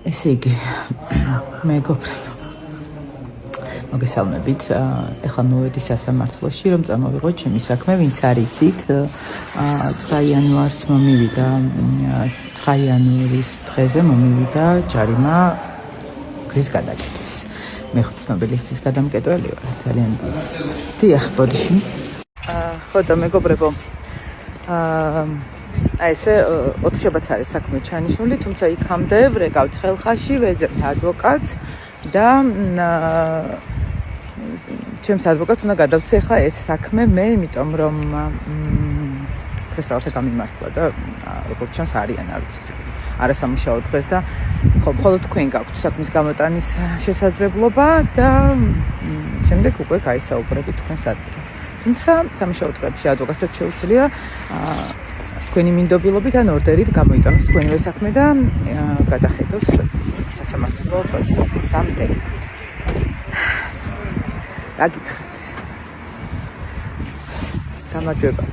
ესე იგი, მეგობრებო, მოგესალმებით. ეხლა მოვედი სასამართლოში, რომ წამოვიღოთ ჩემი საქმე, ვინც არ იცით. 9 იანვარს მომივიდა, 9 იანვრის დღეზე მომივიდა ჯარიმა გზის გადაკეტვის. მე ცნობილი გზის გადამკეტველი ვარ, ძალიან დიდი. დიახ, ბოდიში. ხო და მეგობრებო, აი ესე ოთხშაბათს არის საქმე ჩანიშნული, თუმცა იქამდე ვრეკავთ ხელხაში, ვეძებთ ადვოკატს და ჩემს ადვოკატს უნდა გადავცე ხა ეს საქმე მე, იმიტომ რომ დღეს რაღაცა გამიმართლა და როგორც ჩანს არიან არ ვიცი არასამუშაო დღეს და მხოლოდ თქვენ გაქვთ საქმის გამოტანის შესაძლებლობა და შემდეგ უკვე გაისაუბრებით თქვენს ადვოკატს. თუმცა სამუშაო დღეებში ადვოკატსაც შეუძლია თქვენი მინდობილობით ან ორდერით გამოიტანოს თქვენივე საქმე და გადახედოს სასამართლო პროცესამდე. რა გითხრათ? გამარჯვება.